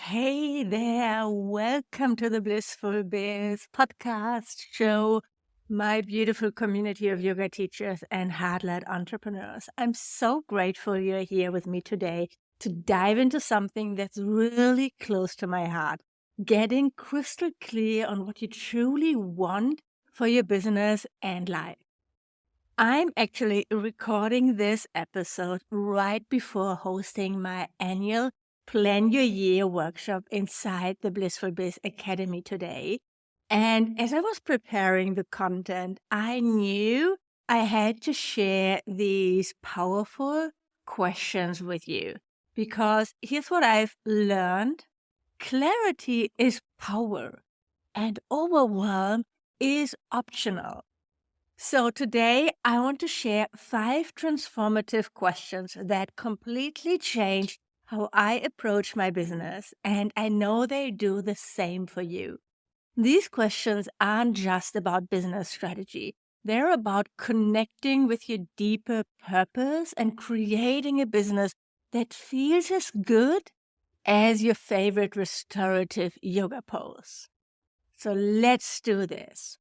Hey there, welcome to the Blissful Biz podcast show, my beautiful community of yoga teachers and heart-led entrepreneurs. I'm so grateful you're here with me today to dive into something that's really close to my heart, getting crystal clear on what you truly want for your business and life. I'm actually recording this episode right before hosting my annual Plan Your Year workshop inside the Blissful Biz Academy today. And as I was preparing the content, I knew I had to share these powerful questions with you because here's what I've learned. Clarity is power and overwhelm is optional. So today I want to share 5 transformative questions that completely changed how I approach my business, and I know they do the same for you. These questions aren't just about business strategy. They're about connecting with your deeper purpose and creating a business that feels as good as your favorite restorative yoga pose. So let's do this.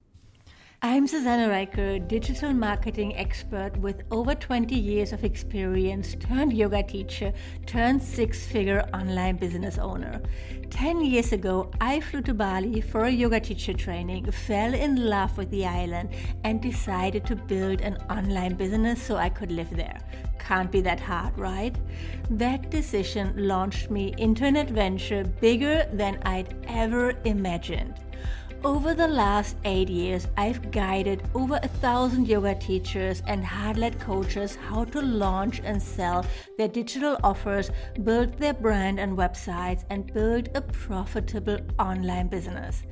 I'm Susanna Reicher, digital marketing expert with over 20 years of experience, turned yoga teacher, turned six-figure online business owner. 10 years ago, I flew to Bali for a yoga teacher training, fell in love with the island, and decided to build an online business so I could live there. Can't be that hard, right? That decision launched me into an adventure bigger than I'd ever imagined. Over the last 8 years, I've guided over 1,000 yoga teachers and heart-led coaches how to launch and sell their digital offers, build their brand and websites, and build a profitable online business.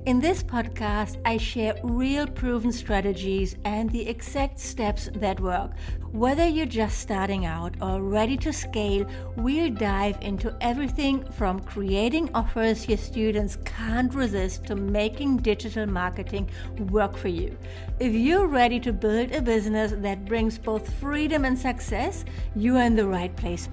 In this podcast, I share real proven strategies and the exact steps that work. Whether you're just starting out or ready to scale, we'll dive into everything from creating offers your students can't resist to making digital marketing work for you. If you're ready to build a business that brings both freedom and success, you are in the right place.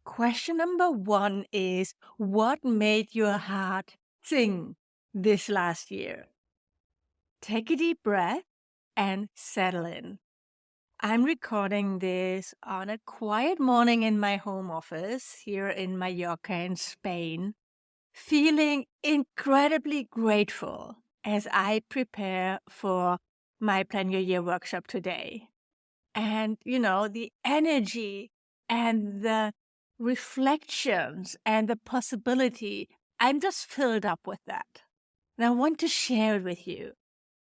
Question number 1 is, what made your heart sing this last year? Take a deep breath and settle in. I'm recording this on a quiet morning in my home office here in Mallorca in Spain, feeling incredibly grateful as I prepare for my Plan Your Year workshop today. And, the energy and the reflections and the possibility, I'm just filled up with that. And I want to share it with you.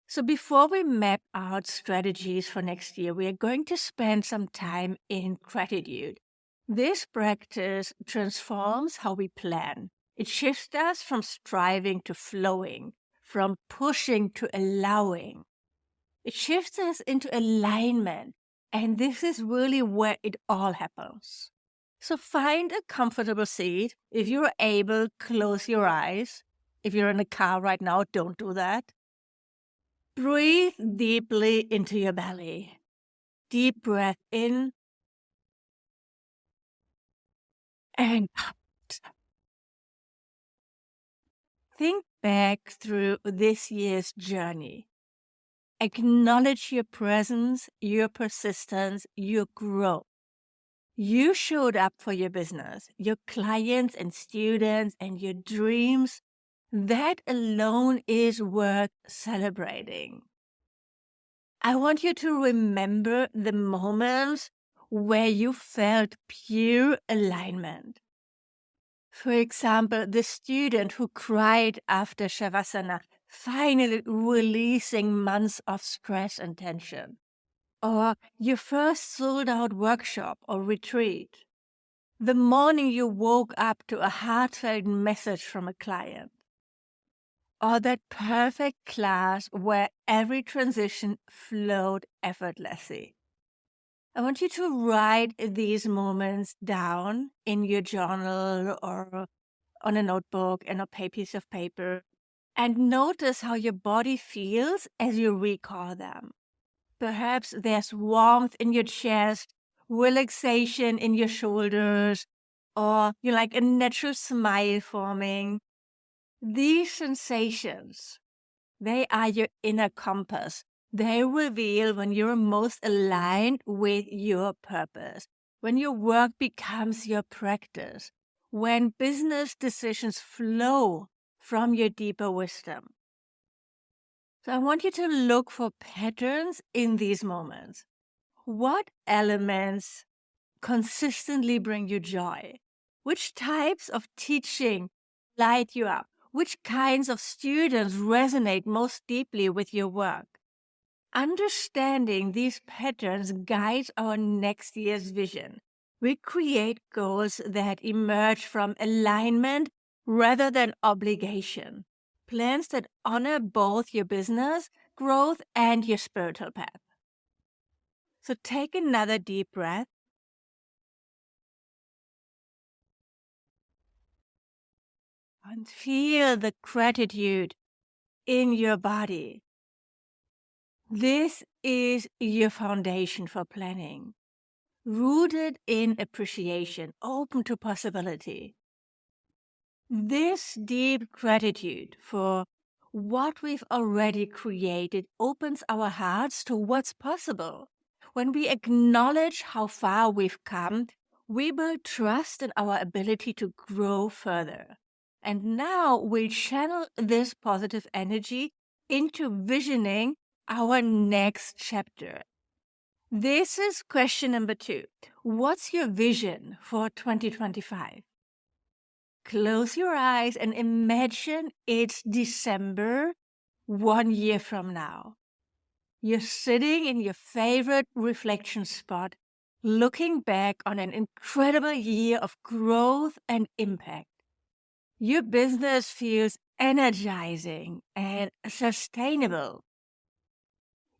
So before we map out strategies for next year, we are going to spend some time in gratitude. This practice transforms how we plan. It shifts us from striving to flowing, from pushing to allowing. It shifts us into alignment. And this is really where it all happens. So find a comfortable seat. If you're able, close your eyes. If you're in a car right now, don't do that. Breathe deeply into your belly. Deep breath in and out. Think back through this year's journey. Acknowledge your presence, your persistence, your growth. You showed up for your business, your clients and students, and your dreams. That alone is worth celebrating. I want you to remember the moments where you felt pure alignment. For example, the student who cried after Shavasana, finally releasing months of stress and tension. Or your first sold-out workshop or retreat. The morning you woke up to a heartfelt message from a client. Or that perfect class where every transition flowed effortlessly. I want you to write these moments down in your journal or on a notebook and a piece of paper and notice how your body feels as you recall them. Perhaps there's warmth in your chest relaxation in your shoulders, or like a natural smile forming. These sensations, they are your inner compass. They reveal when you're most aligned with your purpose, when your work becomes your practice, when business decisions flow from your deeper wisdom. So I want you to look for patterns in these moments. What elements consistently bring you joy? Which types of teaching light you up? Which kinds of students resonate most deeply with your work? Understanding these patterns guides our next year's vision. We create goals that emerge from alignment rather than obligation. Plans that honor both your business growth and your spiritual path. So take another deep breath. And feel the gratitude in your body. This is your foundation for planning, rooted in appreciation, open to possibility. This deep gratitude for what we've already created opens our hearts to what's possible. When we acknowledge how far we've come, we build trust in our ability to grow further. And now we'll channel this positive energy into visioning our next chapter. This is question number 2. What's your vision for 2025? Close your eyes and imagine it's December 1 year from now. You're sitting in your favorite reflection spot, looking back on an incredible year of growth and impact. Your business feels energizing and sustainable.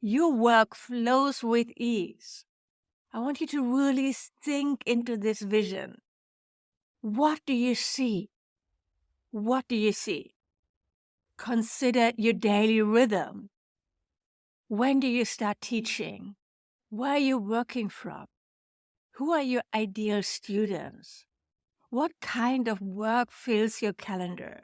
Your work flows with ease. I want you to really sink into this vision. What do you see? What do you see? Consider your daily rhythm. When do you start teaching? Where are you working from? Who are your ideal students? What kind of work fills your calendar?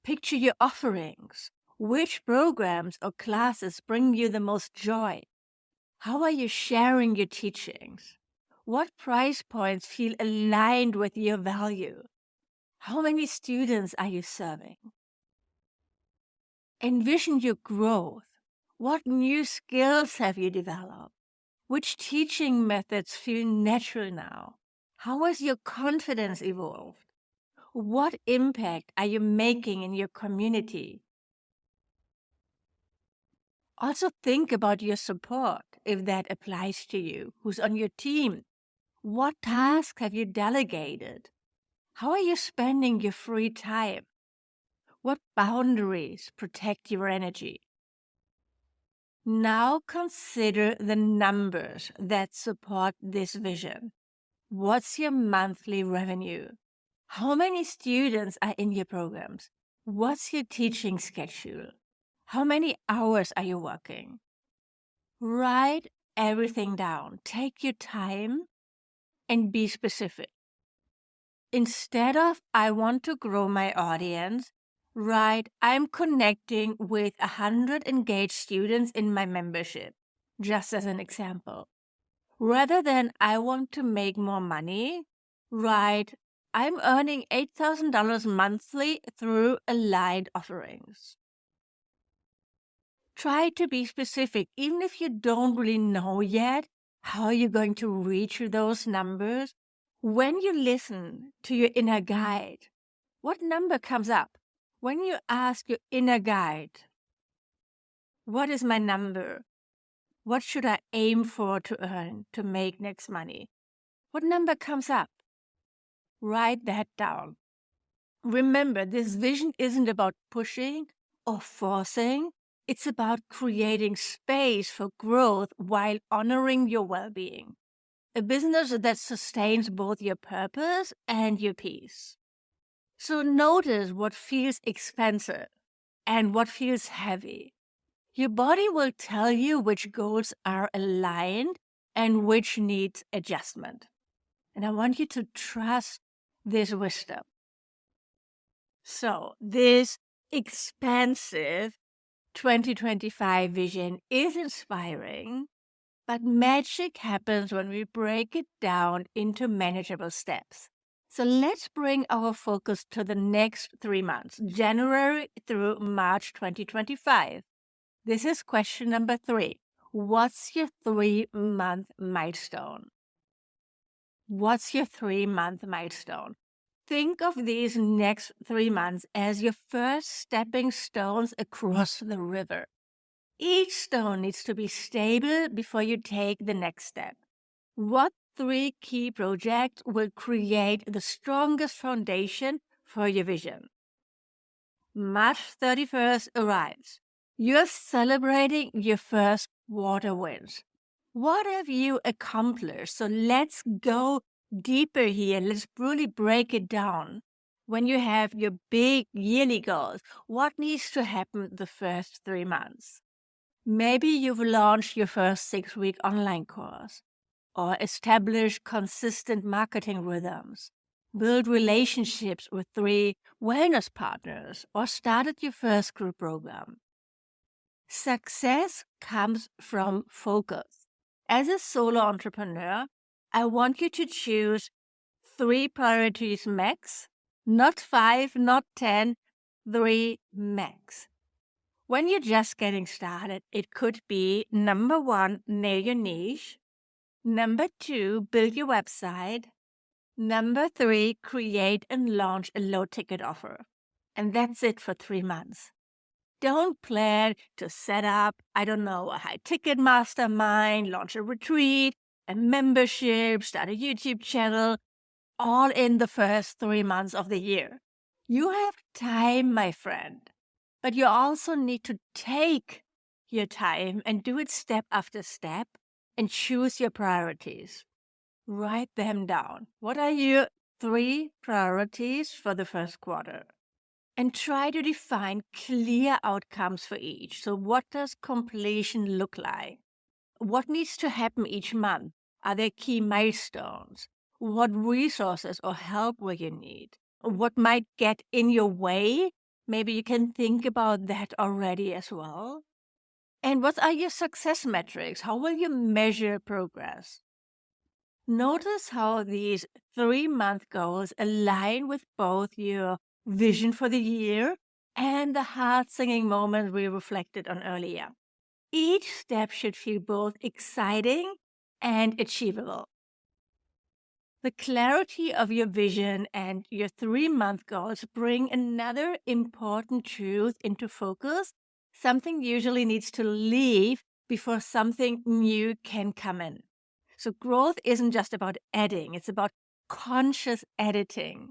Picture your offerings. Which programs or classes bring you the most joy? How are you sharing your teachings? What price points feel aligned with your value? How many students are you serving? Envision your growth. What new skills have you developed? Which teaching methods feel natural now? How has your confidence evolved? What impact are you making in your community? Also think about your support, if that applies to you. Who's on your team? What tasks have you delegated? How are you spending your free time? What boundaries protect your energy? Now consider the numbers that support this vision. What's your monthly revenue? How many students are in your programs? What's your teaching schedule? How many hours are you working? Write everything down. Take your time and be specific. Instead of, I want to grow my audience, write, I'm connecting with 100 engaged students in my membership, just as an example. Rather than, I want to make more money, write, I'm earning $8,000 monthly through aligned offerings. Try to be specific, even if you don't really know yet how you're going to reach those numbers. When you listen to your inner guide, what number comes up? When you ask your inner guide, what is my number? What should I aim for to earn, to make next money? What number comes up? Write that down. Remember, this vision isn't about pushing or forcing. It's about creating space for growth while honoring your well-being. A business that sustains both your purpose and your peace. So notice what feels expensive and what feels heavy. Your body will tell you which goals are aligned and which needs adjustment. And I want you to trust this wisdom. So this expansive 2025 vision is inspiring, but magic happens when we break it down into manageable steps. So let's bring our focus to the next 3 months, January through March 2025. This is question number 3. What's your 3-month milestone? What's your 3-month milestone? Think of these next 3 months as your first stepping stones across the river. Each stone needs to be stable before you take the next step. What 3 key projects will create the strongest foundation for your vision? March 31st arrives. You're celebrating your first quarter wins. What have you accomplished? So let's go deeper here. Let's really break it down. When you have your big yearly goals, what needs to happen the first 3 months? Maybe you've launched your first 6-week online course, or established consistent marketing rhythms, build relationships with 3 wellness partners, or started your first group program. Success comes from focus. As a solo entrepreneur, I want you to choose 3 priorities max, not 5, not 10, 3 max. When you're just getting started, it could be number 1, nail your niche. Number 2, build your website. Number 3, create and launch a low ticket offer. And that's it for 3 months. Don't plan to set up, a high ticket mastermind, launch a retreat, a membership, start a YouTube channel, all in the first 3 months of the year. You have time, my friend, but you also need to take your time and do it step after step and choose your priorities. Write them down. What are your 3 priorities for the first quarter? And try to define clear outcomes for each. So what does completion look like? What needs to happen each month? Are there key milestones? What resources or help will you need? What might get in your way? Maybe you can think about that already as well. And what are your success metrics? How will you measure progress? Notice how these 3-month goals align with both your vision for the year and the heart-singing moment we reflected on earlier. Each step should feel both exciting and achievable. The clarity of your vision and your 3-month goals bring another important truth into focus. Something usually needs to leave before something new can come in. So growth isn't just about adding, it's about conscious editing.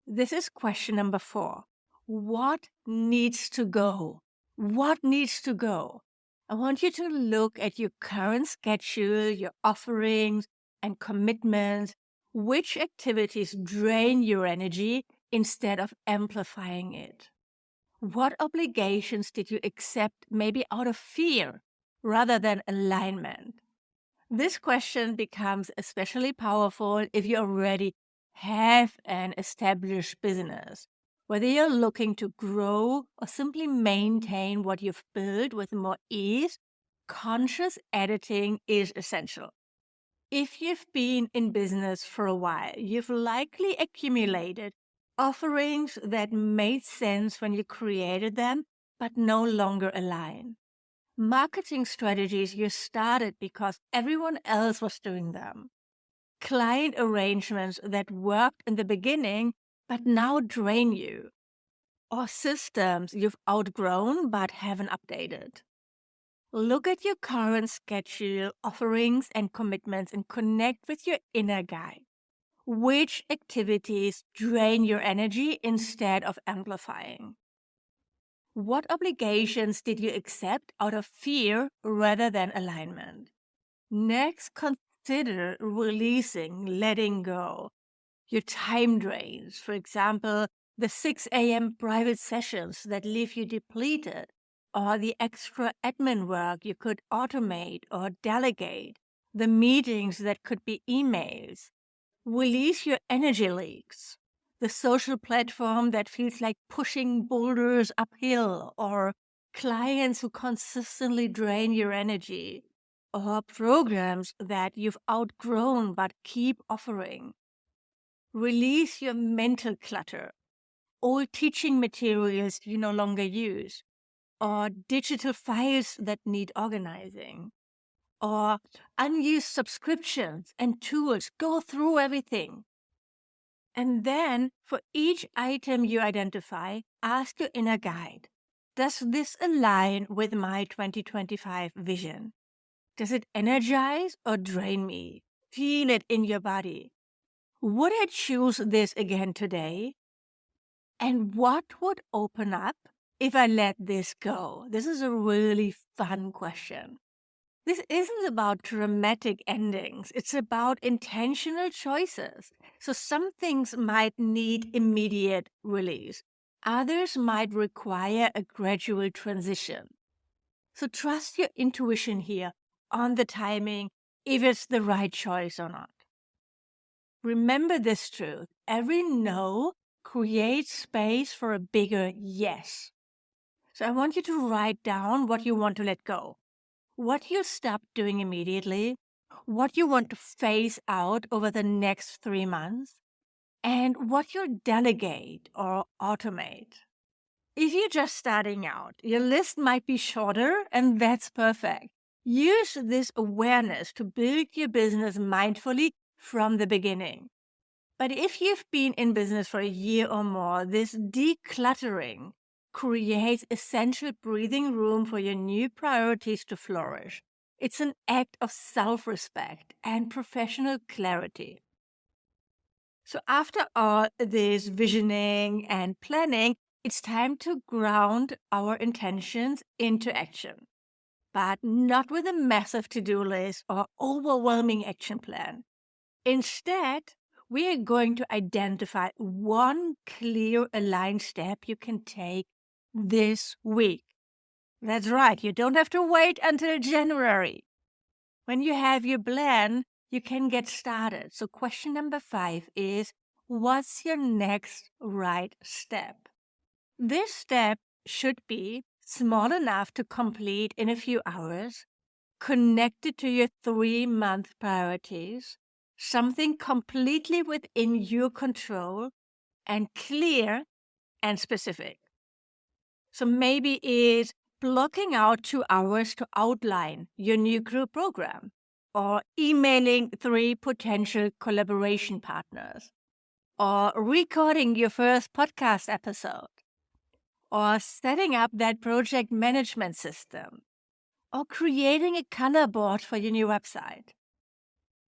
This is question number 4. What needs to go? What needs to go? I want you to look at your current schedule, your offerings and commitments. Which activities drain your energy instead of amplifying it? What obligations did you accept maybe out of fear rather than alignment? This question becomes especially powerful if you already have an established business. Whether you're looking to grow or simply maintain what you've built with more ease, conscious editing is essential. If you've been in business for a while, you've likely accumulated offerings that made sense when you created them, but no longer align. Marketing strategies you started because everyone else was doing them. Client arrangements that worked in the beginning but now drain you. Or systems you've outgrown but haven't updated. Look at your current schedule, offerings, and commitments and connect with your inner guide. Which activities drain your energy instead of amplifying? What obligations did you accept out of fear rather than alignment? Next, consider releasing, letting go. Your time drains, for example, the 6 a.m. private sessions that leave you depleted, or the extra admin work you could automate or delegate. the meetings that could be emails. Release your energy leaks, the social platform that feels like pushing boulders uphill, or clients who consistently drain your energy, or programs that you've outgrown but keep offering. Release your mental clutter, old teaching materials you no longer use, or digital files that need organizing, or unused subscriptions and tools. Go through everything. And then for each item you identify, ask your inner guide, does this align with my 2025 vision? Does it energize or drain me? Feel it in your body. Would I choose this again today? And what would open up if I let this go? This is a really fun question. This isn't about dramatic endings. It's about intentional choices. So some things might need immediate release. Others might require a gradual transition. So trust your intuition here on the timing, if it's the right choice or not. Remember this truth. Every no creates space for a bigger yes. So I want you to write down what you want to let go, what you stop doing immediately, what you want to phase out over the next 3 months, and what you'll delegate or automate. If you're just starting out, your list might be shorter, and that's perfect. Use this awareness to build your business mindfully from the beginning. But if you've been in business for a year or more, this decluttering creates essential breathing room for your new priorities to flourish. It's an act of self-respect and professional clarity. So after all this visioning and planning, it's time to ground our intentions into action, but not with a massive to-do list or overwhelming action plan. Instead, we are going to identify one clear, aligned step you can take this week. That's right, you don't have to wait until January. When you have your plan, you can get started. So question number 5 is, what's your next right step? This step should be small enough to complete in a few hours, connected to your 3-month priorities, something completely within your control, and clear and specific. So maybe it's blocking out 2 hours to outline your new group program, or emailing 3 potential collaboration partners, or recording your first podcast episode, or setting up that project management system, or creating a color board for your new website.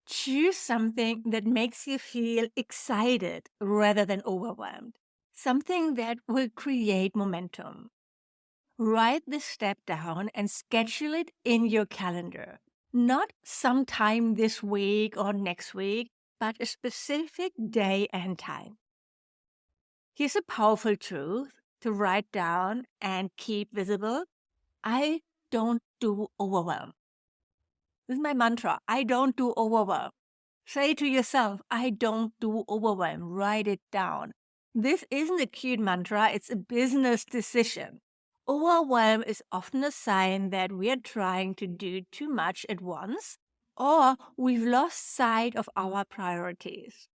Choose something that makes you feel excited rather than overwhelmed, something that will create momentum. Write this step down and schedule it in your calendar. Not sometime this week or next week, but a specific day and time. Here's a powerful truth to write down and keep visible. I don't do overwhelm. This is my mantra. I don't do overwhelm. Say to yourself, I don't do overwhelm. Write it down. This isn't a cute mantra, it's a business decision. Overwhelm is often a sign that we are trying to do too much at once, or we've lost sight of our priorities.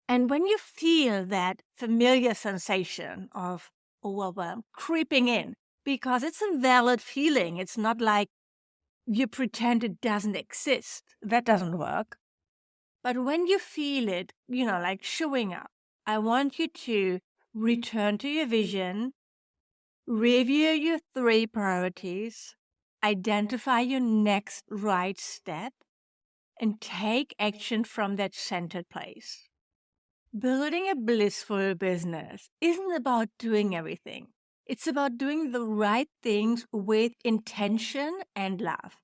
And when you feel that familiar sensation of overwhelm creeping in, because it's a valid feeling, it's not like you pretend it doesn't exist. That doesn't work. But when you feel it, like showing up, I want you to return to your vision, review your 3 priorities, identify your next right step, and take action from that centered place. Building a blissful business isn't about doing everything. It's about doing the right things with intention and love.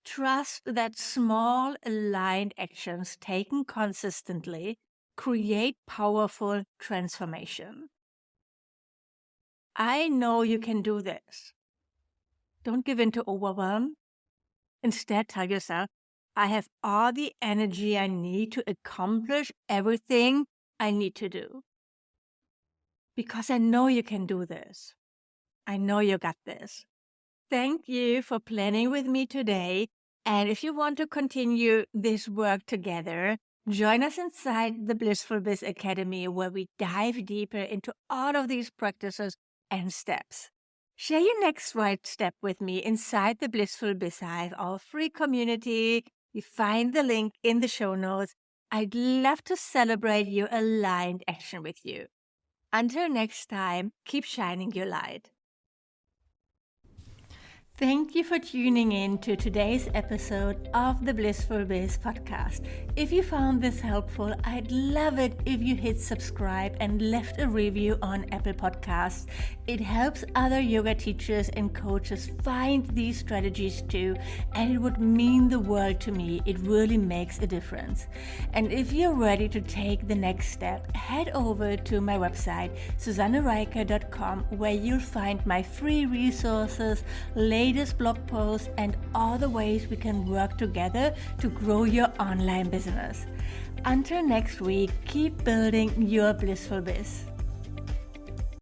Trust that small, aligned actions taken consistently create powerful transformation. I know you can do this. Don't give in to overwhelm. Instead, tell yourself, I have all the energy I need to accomplish everything I need to do. Because I know you can do this. I know you got this. Thank you for planning with me today. And if you want to continue this work together, join us inside the Blissful Biz Academy, where we dive deeper into all of these practices and steps. Share your next right step with me inside the Blissful Biz Hive, our free community. You find the link in the show notes. I'd love to celebrate your aligned action with you. Until next time, keep shining your light. Thank you for tuning in to today's episode of the Blissful Biz podcast. If you found this helpful, I'd love it if you hit subscribe and left a review on Apple Podcasts. It helps other yoga teachers and coaches find these strategies too, and it would mean the world to me. It really makes a difference. And if you're ready to take the next step, head over to my website, susannereiker.com, where you'll find my free resources, latest blog posts, and all the ways we can work together to grow your online business. Until next week, keep building your blissful biz.